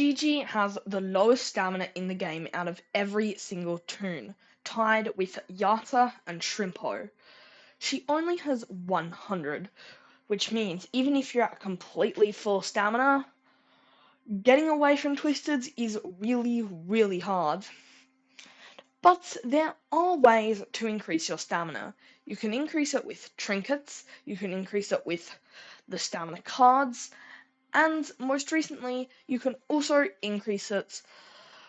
Gigi has the lowest stamina in the game out of every single toon, tied with Yata and Shrimpo. She only has 100, which means even if you're at completely full stamina, getting away from Twisteds is really, really hard. But there are ways to increase your stamina. You can increase it with trinkets, you can increase it with the stamina cards, and most recently, you can also increase it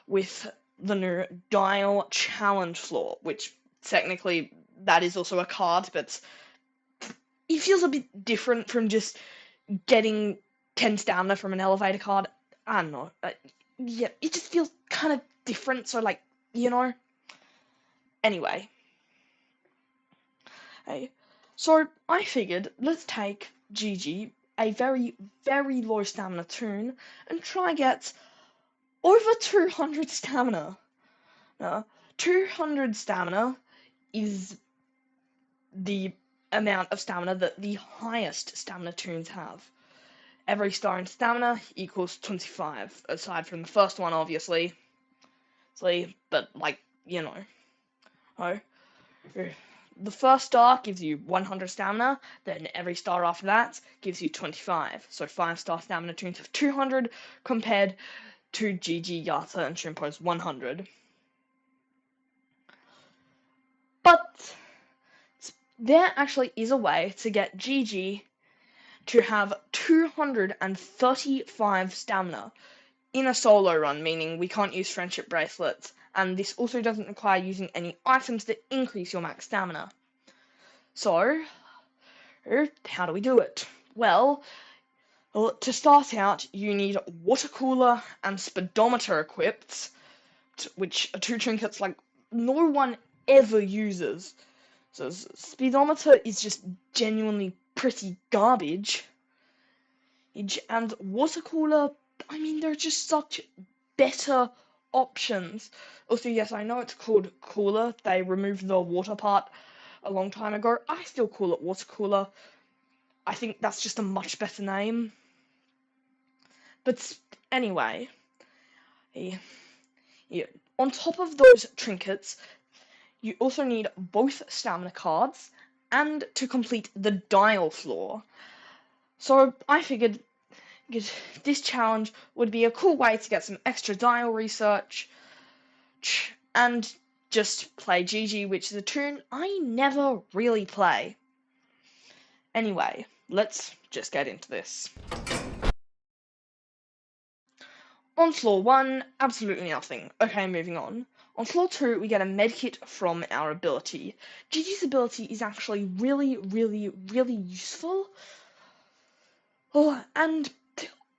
with the new Dyle challenge floor, which technically that is also a card, but it feels a bit different from just getting 10 stamina from an elevator card. I don't know. Yeah, it just feels kind of different, so like, you know. Anyway. Hey, so I figured let's take Gigi, a very, very low stamina toon, and try get over 200 stamina. Now, 200 stamina is the amount of stamina that the highest stamina toons have. Every star in stamina equals 25, aside from the first one, obviously. But, like, you know. Oh, the first star gives you 100 stamina, then every star after that gives you 25. So 5-star stamina toons have 200 compared to Gigi, Yata, and Shrimpo's 100. But there actually is a way to get Gigi to have 235 stamina in a solo run, meaning we can't use friendship bracelets, and this also doesn't require using any items that increase your max stamina. So, how do we do it? Well, to start out, you need water cooler and speedometer equipped, which are two trinkets like no one ever uses. So speedometer is just genuinely pretty garbage. And water cooler, I mean, they're just such better options. Also, yes, I know it's called cooler. They removed the water part a long time ago. I still call it water cooler. I think that's just a much better name. But anyway, yeah. On top of those trinkets, you also need both stamina cards and to complete the Dyle floor. So I figured this challenge would be a cool way to get some extra Dyle research and just play Gigi, which is a toon I never really play. Anyway, let's just get into this. On floor 1, absolutely nothing. Okay, moving on. On floor 2, we get a medkit from our ability. Gigi's ability is actually really, really, really useful. Oh, and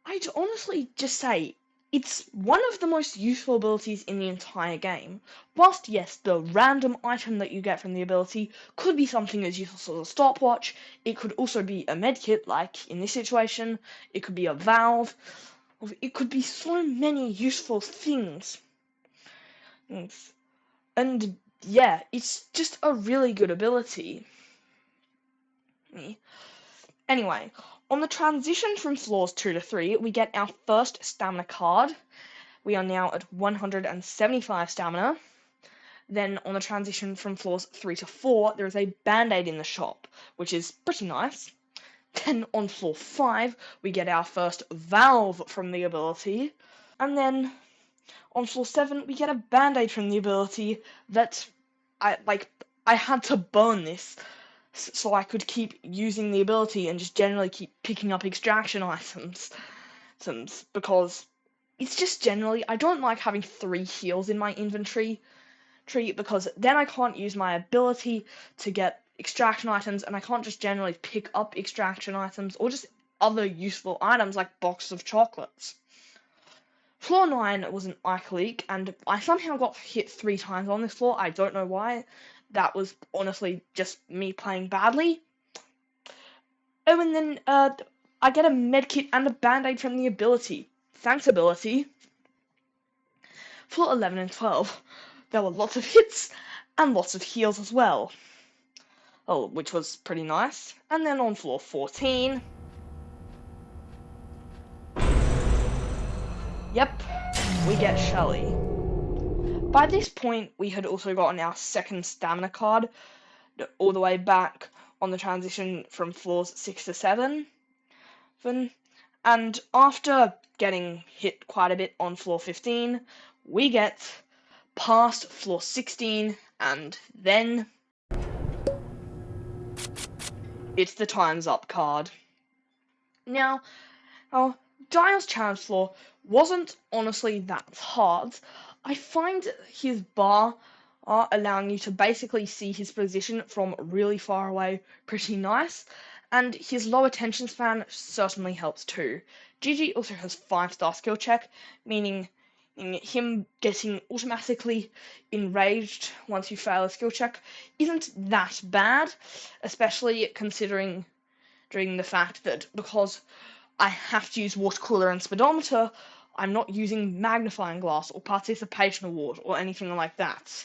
I'd honestly just say it's one of the most useful abilities in the entire game. Whilst, yes, the random item that you get from the ability could be something as useful as a stopwatch, it could also be a medkit, like in this situation, it could be a valve. It could be so many useful things. And yeah, it's just a really good ability. Anyway, on the transition from floors 2 to 3, we get our first stamina card. We are now at 175 stamina. Then on the transition from floors 3 to 4, there is a band-aid in the shop, which is pretty nice. Then on floor 5, we get our first valve from the ability. And then on floor 7, we get a band-aid from the ability that I had to burn this so I could keep using the ability and just generally keep picking up extraction items. Because it's just generally, I don't like having 3 heals in my inventory because then I can't use my ability to get extraction items, and I can't just generally pick up extraction items or just other useful items like boxes of chocolates. Floor 9 was an ice leak, and I somehow got hit 3 times on this floor. I don't know why. That was honestly just me playing badly. Oh, and then I get a medkit and a band-aid from the ability. Thanks, ability. Floor 11 and 12, there were lots of hits and lots of heals as well. Oh, which was pretty nice. And then on floor 14, Yep, we get Shelly. By this point, we had also gotten our second stamina card, all the way back on the transition from floors 6 to 7. And after getting hit quite a bit on floor 15, we get past floor 16, and then it's the Time's Up card. Now, Dyle's challenge floor wasn't honestly that hard. I find his bar allowing you to basically see his position from really far away pretty nice, and his low attention span certainly helps too. Gigi also has 5-star skill check, meaning him getting automatically enraged once you fail a skill check isn't that bad, especially considering during the fact that because I have to use water cooler and speedometer, I'm not using magnifying glass or participation award or anything like that.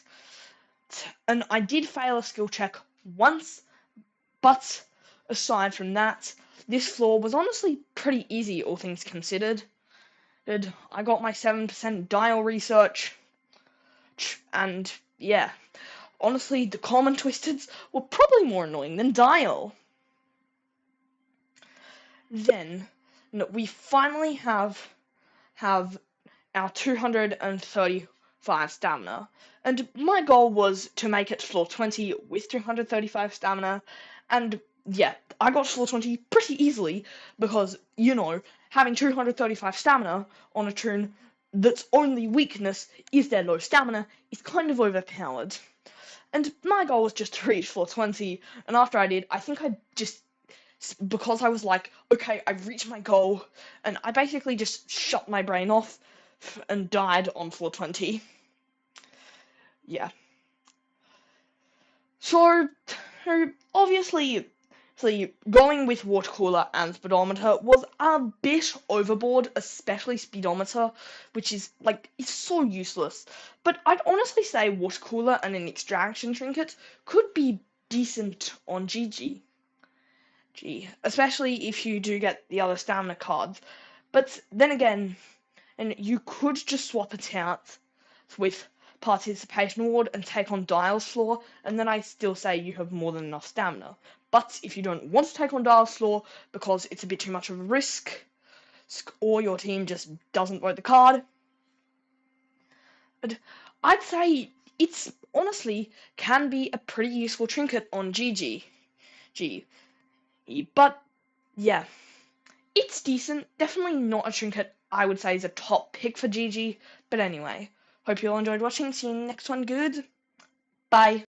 And I did fail a skill check once, but aside from that, this floor was honestly pretty easy, all things considered. I got my 7% Dyle research, and yeah, honestly, the common twisteds were probably more annoying than Dyle. Then, we finally have our 235 stamina, and my goal was to make it to floor 20 with 235 stamina, and yeah, I got to floor 20 pretty easily, because, having 235 stamina on a toon that's only weakness is their low stamina is kind of overpowered. And my goal was just to reach floor 20, and after I did, I think I just, because I was like, okay, I've reached my goal, and I basically just shut my brain off and died on floor 20. Yeah. So, obviously, going with water cooler and speedometer was a bit overboard, especially speedometer, which is, it's so useless. But I'd honestly say water cooler and an extraction trinket could be decent on Gigi. Especially if you do get the other stamina cards. But then again, and you could just swap it out with participation award and take on Dyle's floor, and then I still say you have more than enough stamina. But if you don't want to take on Dyle's floor because it's a bit too much of a risk, or your team just doesn't vote the card, I'd say it's honestly can be a pretty useful trinket on Gigi. But yeah, it's decent. Definitely not a trinket I would say is a top pick for Gigi. But anyway, hope you all enjoyed watching. See you in the next one. Good. Bye.